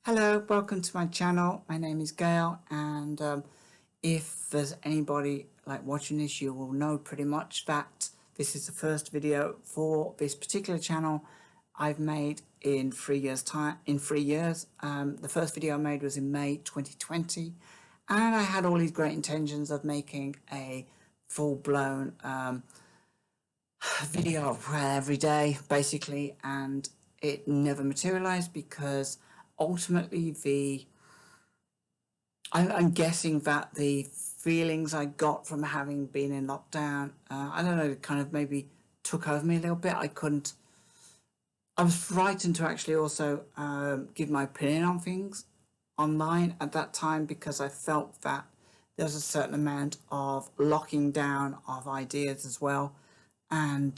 Hello, welcome to my channel. My name is Gail, and if there's anybody like watching this, you will know pretty much that this is the first video for this particular channel I've made in 3 years time. The first video I made was in May 2020, and I had all these great intentions of making a full-blown video every day basically, and it never materialized because ultimately I'm guessing that the feelings I got from having been in lockdown, I don't know, kind of maybe took over me a little bit. I was frightened to actually also give my opinion on things online at that time, because I felt that there's a certain amount of locking down of ideas as well. And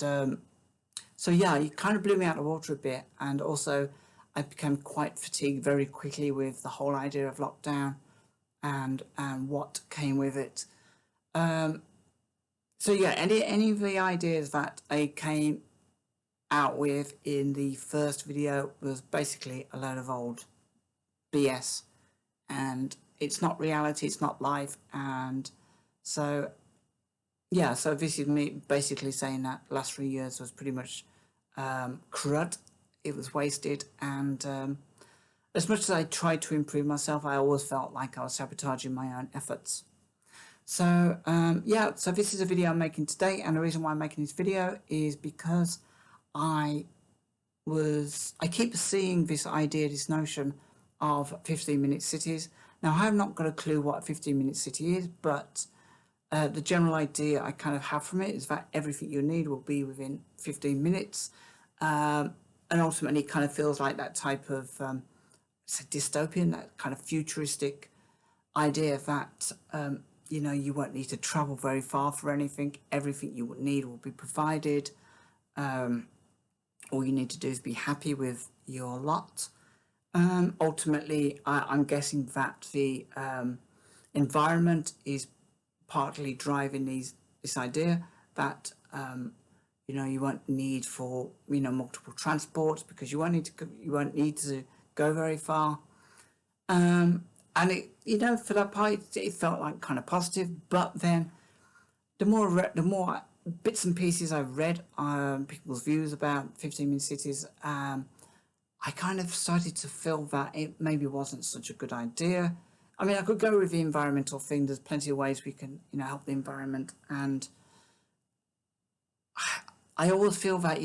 so yeah, it kind of blew me out of the water a bit. And also I became quite fatigued very quickly with the whole idea of lockdown and what came with it. So yeah, any of the ideas that I came out with in the first video was basically a load of old BS, and it's not reality, it's not life. And so yeah, so this is me basically saying that last 3 years was pretty much crud. It was wasted, and as much as I tried to improve myself, I always felt like I was sabotaging my own efforts. So yeah, so this is a video I'm making today, and the reason why I'm making this video is because I keep seeing this idea, this notion of 15-minute cities. Now, I have not got a clue what a 15-minute city is, but the general idea I kind of have from it is that everything you need will be within 15 minutes. And ultimately, it kind of feels like that type of dystopian, that kind of futuristic idea that, you won't need to travel very far for anything. Everything you would need will be provided. All you need to do is be happy with your lot. Ultimately, I'm guessing that the environment is partly driving this idea that you won't need for multiple transports, because you won't need to go very far. And it for that part it felt like kind of positive. But then the more bits and pieces I've read people's views about 15-minute cities, I kind of started to feel that it maybe wasn't such a good idea. I mean, I could go with the environmental thing. There's plenty of ways we can, help the environment. And I always feel that,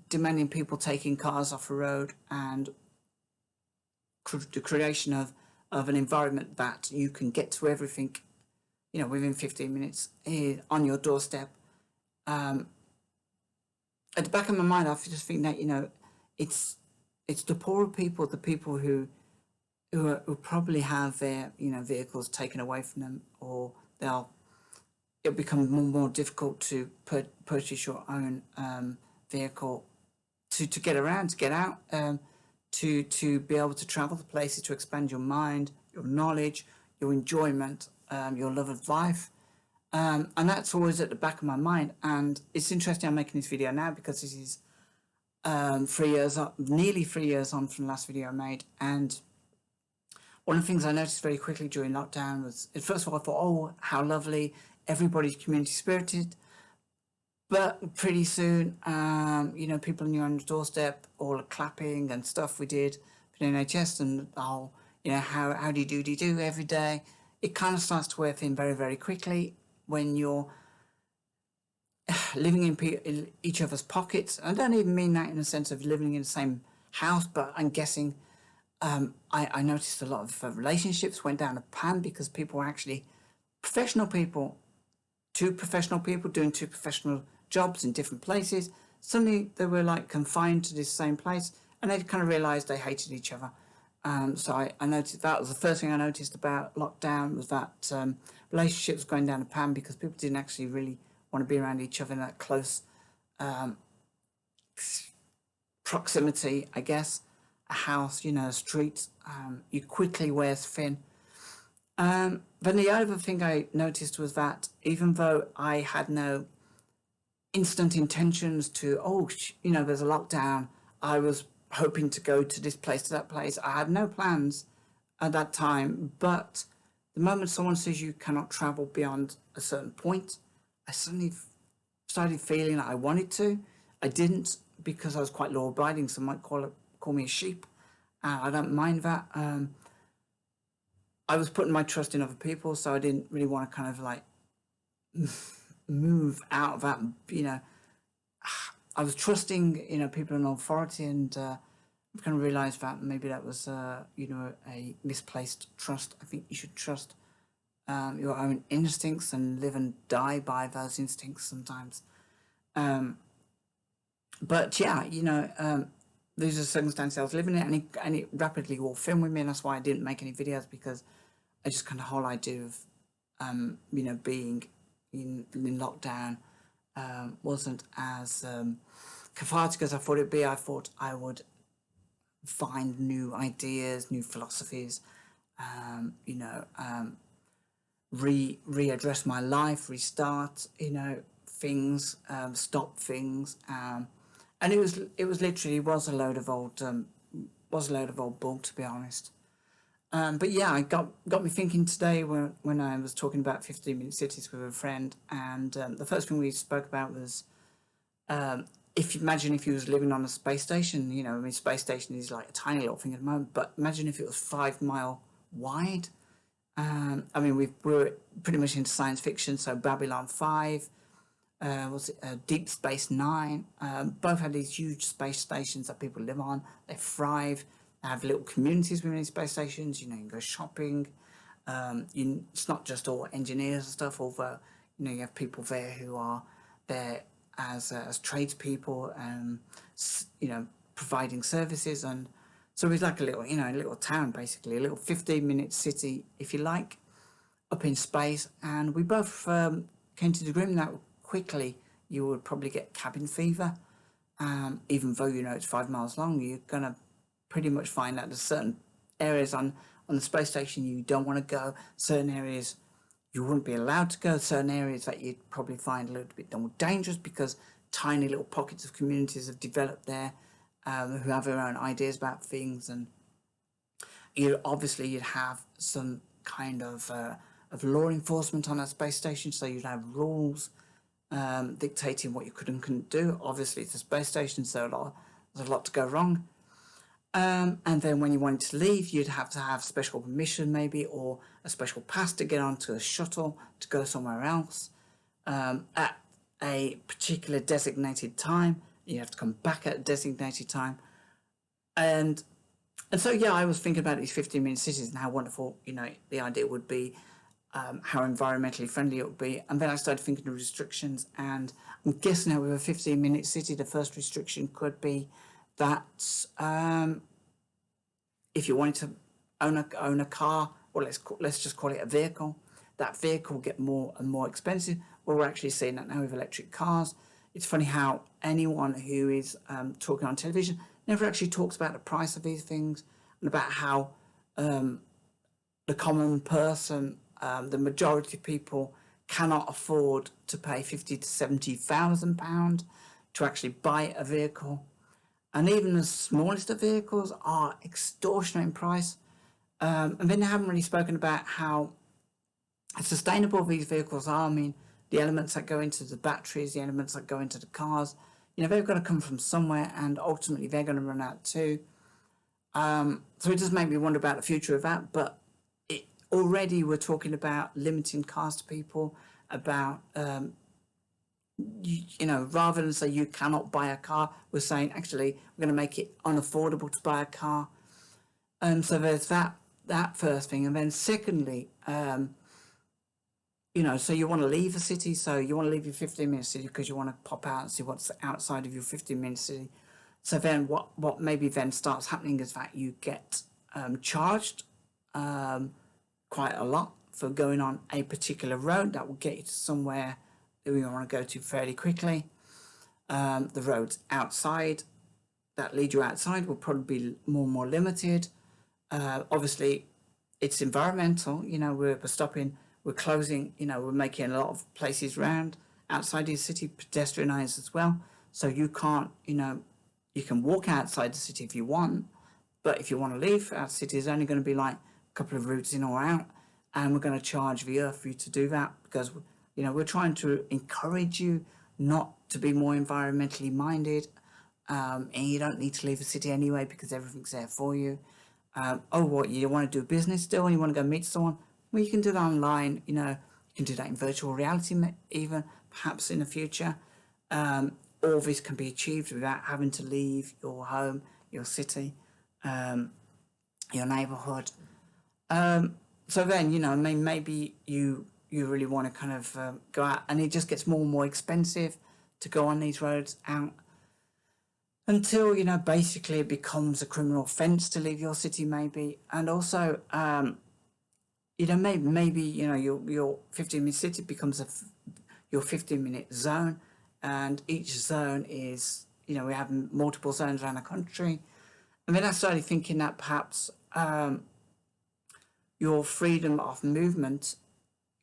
demanding people taking cars off the road and the creation of an environment that you can get to everything, within 15 minutes on your doorstep. At the back of my mind, I just think that, it's the poorer people, the people who probably have their vehicles taken away from them, or it'll become more difficult to purchase your own vehicle to get around, to get out, to be able to travel to places, to expand your mind, your knowledge, your enjoyment, your love of life. And that's always at the back of my mind. And it's interesting I'm making this video now, because this is 3 years up, nearly 3 years on from the last video I made. And one of the things I noticed very quickly during lockdown was, first of all, I thought, oh, how lovely, everybody's community spirited. But pretty soon, people on your own doorstep, all the clapping and stuff we did for the NHS, and how do you do every day. It kind of starts to wear thin very, very quickly when you're living in each other's pockets. I don't even mean that in the sense of living in the same house, but I'm guessing I noticed a lot of relationships went down a pan, because people were actually two professional people doing two professional jobs in different places. Suddenly they were like confined to this same place, and they kind of realized they hated each other. So I noticed that was the first thing I noticed about lockdown, was that relationships going down a pan, because people didn't actually really want to be around each other in that close proximity, I guess. A house, a street, you quickly wear thin. Then the other thing I noticed was that even though I had no instant intentions to, there's a lockdown, I was hoping to go to this place, to that place. I had no plans at that time, but the moment someone says you cannot travel beyond a certain point, I suddenly started feeling like I wanted to. I didn't, because I was quite law abiding. Some might call me a sheep. I don't mind that. I was putting my trust in other people, so I didn't really want to kind of like move out of that. I was trusting, people in authority, and I've kind of realised that maybe that was, a misplaced trust. I think you should trust your own instincts and live and die by those instincts sometimes. But yeah, these are circumstances I was living in, and it rapidly wore thin with me, and that's why I didn't make any videos, because I just kind of whole idea of, being in lockdown wasn't as cathartic as I thought it'd be. I thought I would find new ideas, new philosophies, readdress my life, restart, things, stop things, and it was literally was a load of old bull, to be honest. But yeah, it got me thinking today when I was talking about 15-minute cities with a friend, and the first thing we spoke about was, imagine if you was living on a space station. Space station is like a tiny little thing at the moment, but imagine if it was 5 mile wide. We were pretty much into science fiction, so Babylon 5, was it Deep Space Nine? Both had these huge space stations that people live on. They thrive. They have little communities within these space stations. You can go shopping. It's not just all engineers and stuff, although you have people there who are there as tradespeople and providing services, and so it's like a little town, basically a little 15-minute city, if you like, up in space. And we both came to the agreement that quickly you would probably get cabin fever, even though it's 5 miles long. You're gonna pretty much find that there's certain areas on the space station you don't want to go, certain areas you wouldn't be allowed to go, certain areas that you'd probably find a little bit more dangerous, because tiny little pockets of communities have developed there, who have their own ideas about things. And you'd have some kind of law enforcement on that space station, so you'd have rules dictating what you could and couldn't do. Obviously, it's a space station, so there's a lot to go wrong. And then when you wanted to leave, you'd have to have special permission, maybe, or a special pass to get onto a shuttle to go somewhere else at a particular designated time. You have to come back at a designated time. And so, yeah, I was thinking about these 15-minute cities and how wonderful, the idea would be, how environmentally friendly it would be. And then I started thinking of restrictions, and I'm guessing that with a 15-minute city, the first restriction could be that if you wanted to own a car, or let's just call it a vehicle, that vehicle will get more and more expensive. Well, we're actually seeing that now with electric cars. It's funny how anyone who is talking on television never actually talks about the price of these things, and about how the common person, the majority of people, cannot afford to pay £50,000 to £70,000 to actually buy a vehicle. And even the smallest of vehicles are extortionate in price. And then they haven't really spoken about how sustainable these vehicles are. The elements that go into the batteries, the elements that go into the cars, they've got to come from somewhere, and ultimately they're going to run out too. So it does make me wonder about the future of that. But already we're talking about limiting cars to people, about rather than say you cannot buy a car, we're saying actually we're going to make it unaffordable to buy a car. So there's that first thing. And then secondly, so you want to leave a city, so you want to leave your 15-minute city because you want to pop out and see what's outside of your 15-minute city. So then what maybe then starts happening is that you get charged quite a lot for going on a particular road that will get you to somewhere that we want to go to fairly quickly. The roads outside that lead you outside will probably be more and more limited. Obviously, it's environmental. We're stopping, we're closing. We're making a lot of places round outside the city pedestrianised as well. So you can't, You can walk outside the city if you want, but if you want to leave our city, it's only going to be like a couple of routes in or out, and we're going to charge the earth for you to do that because, we're trying to encourage you not to be more environmentally minded, and you don't need to leave the city anyway because everything's there for you. What, you want to do business still and you want to go meet someone? Well, you can do that online, you can do that in virtual reality even, perhaps in the future. All this can be achieved without having to leave your home, your city, your neighbourhood. So then, maybe you really want to kind of go out, and it just gets more and more expensive to go on these roads out until, basically it becomes a criminal offence to leave your city, maybe. And also, maybe your 15-minute city becomes your 15-minute zone, and each zone is, we have multiple zones around the country. And then I started thinking that perhaps your freedom of movement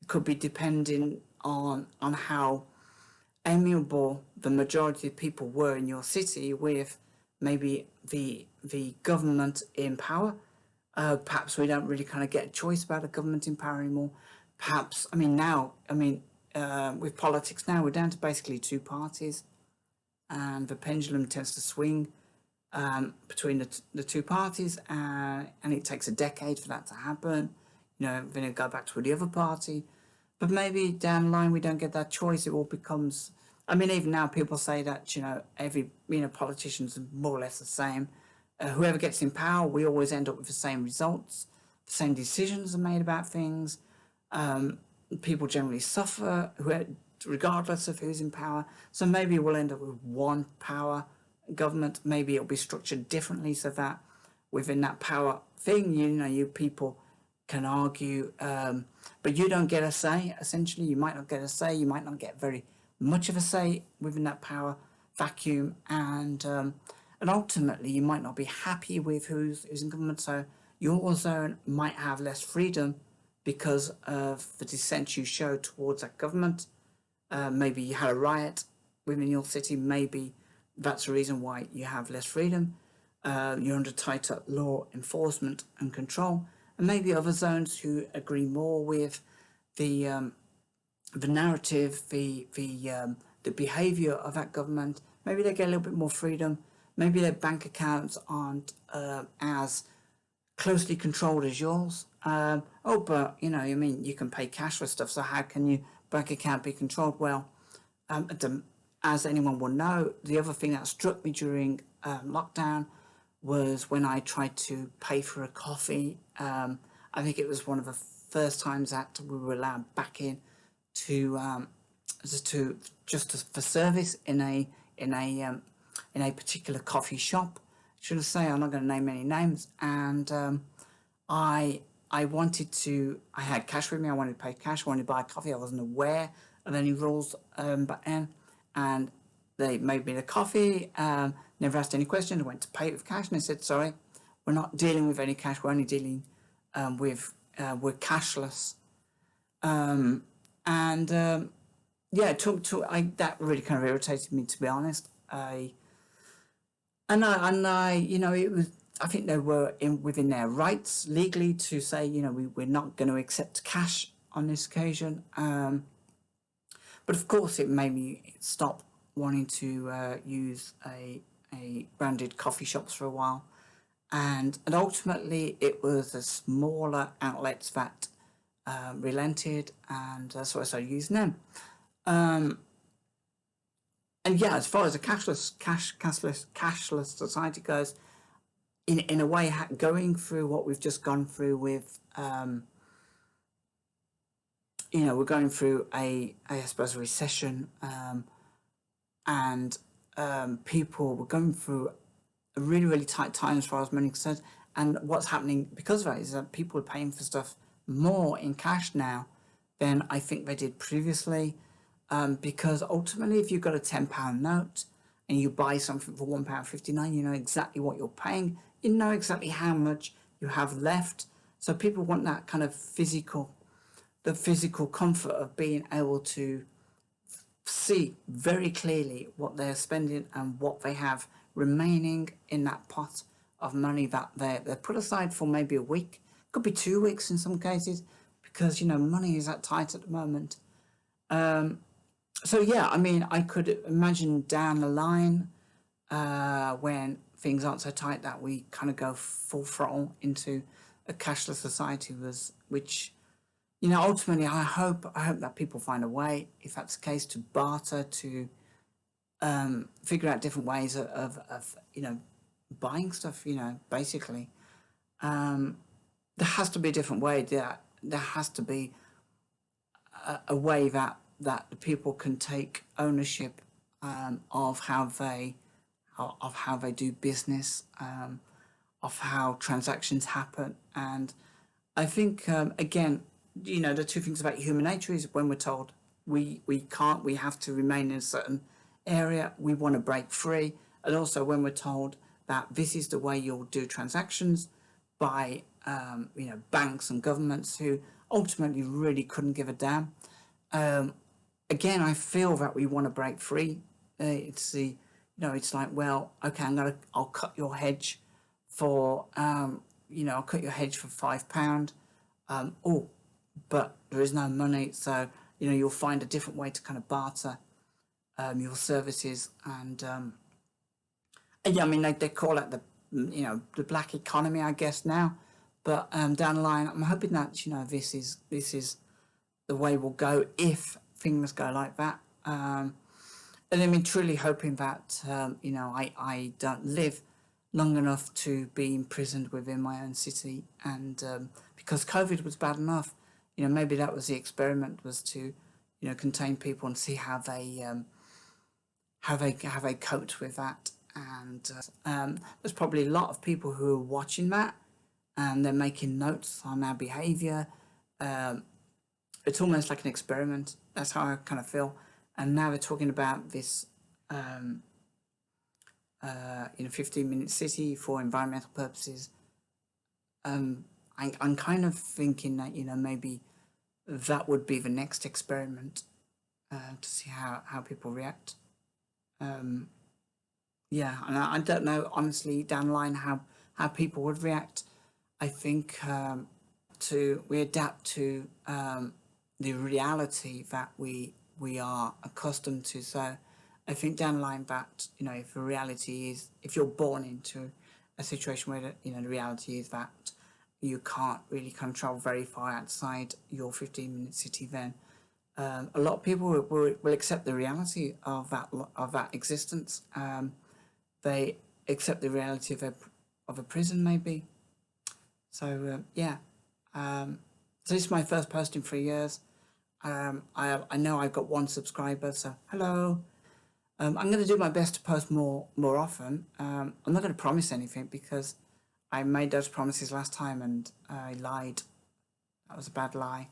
could be depending on how amiable the majority of people were in your city with maybe the government in power. Perhaps we don't really kind of get a choice about the government in power anymore. Perhaps, with politics now, we're down to basically two parties, and the pendulum tends to swing between the two parties, and it takes a decade for that to happen. Then it go back to the other party. But maybe down the line we don't get that choice. It all becomes, even now people say that, every, politicians are more or less the same. Whoever gets in power, we always end up with the same results. The same decisions are made about things. People generally suffer, regardless of who's in power. So maybe we'll end up with one power government. Maybe it'll be structured differently so that within that power thing, you people can argue, but you don't get a say. Essentially, you might not get a say. You might not get very much of a say within that power vacuum, and ultimately, you might not be happy with who's in government. So your zone might have less freedom because of the dissent you show towards that government. Maybe you had a riot within your city. Maybe that's the reason why you have less freedom. You're under tighter law enforcement and control. And maybe other zones who agree more with the narrative, the behaviour of that government, maybe they get a little bit more freedom. Maybe their bank accounts aren't as closely controlled as yours. But you can pay cash for stuff. So how can your bank account be controlled? Well, as anyone will know, the other thing that struck me during lockdown was when I tried to pay for a coffee. I think it was one of the first times that we were allowed back in for service in a particular coffee shop. Should I say, I'm not going to name any names. And I had cash with me. I wanted to pay cash. I wanted to buy coffee. I wasn't aware of any rules back then. And they made me the coffee, never asked any questions. I went to pay it with cash, and they said, sorry, we're not dealing with any cash. We're only dealing with cashless. That really kind of irritated me, to be honest. It was, I think they were within their rights legally to say, we're not going to accept cash on this occasion. But of course, it made me stop wanting to use a branded coffee shops for a while, and ultimately it was the smaller outlets that relented, and so I started using them. And yeah, as far as a cashless society goes, in a way, going through what we've just gone through with. We're going through I suppose, a recession, and people were going through a really, really tight time as far as money is concerned. And what's happening because of that is that people are paying for stuff more in cash now than I think they did previously. Because ultimately, if you've got a £10 note and you buy something for £1.59, you know exactly what you're paying. You know exactly how much you have left. So people want that kind of physical comfort of being able to see very clearly what they're spending and what they have remaining in that pot of money that they put aside for maybe a week, could be 2 weeks in some cases, because money is that tight at the moment. So yeah, I mean, I could imagine down the line when things aren't so tight that we kind of go full throttle into a cashless society, which ultimately I hope that people find a way, if that's the case, to barter, to figure out different ways of buying stuff. Basically, there has to be a different way. There has to be a way that the people can take ownership of how they do business, of how transactions happen. And I think again, the two things about human nature is when we're told we have to remain in a certain area, we want to break free. And also when we're told that this is the way you'll do transactions by banks and governments who ultimately really couldn't give a damn. Again, I feel that we want to break free. It's like, well, okay, I'll cut your hedge for I'll cut your hedge for £5. But there is no money, so you'll find a different way to kind of barter your services. And yeah, I mean, they call it the black economy, I guess, now. But down the line, I'm hoping that this is the way we'll go if things go like that. And I mean, truly hoping that I don't live long enough to be imprisoned within my own city. And because COVID was bad enough, maybe that was the experiment, was to contain people and see how they coped with that. And there's probably a lot of people who are watching that, and they're making notes on our behaviour. It's almost like an experiment. That's how I kind of feel. And now they're talking about this 15-minute city for environmental purposes. I'm kind of thinking that maybe that would be the next experiment, to see how people react. Yeah, and I don't know, honestly, down the line how people would react. I think we adapt to the reality that we are accustomed to. So I think down the line that if the reality is, if you're born into a situation where the reality is that you can't really travel very far outside your 15-minute city, then a lot of people will accept the reality of that existence. They accept the reality of a prison, maybe. So yeah. So this is my first post in 3 years. I know I've got 1 subscriber, so hello. I'm going to do my best to post more often. I'm not going to promise anything because I made those promises last time and I lied. That was a bad lie.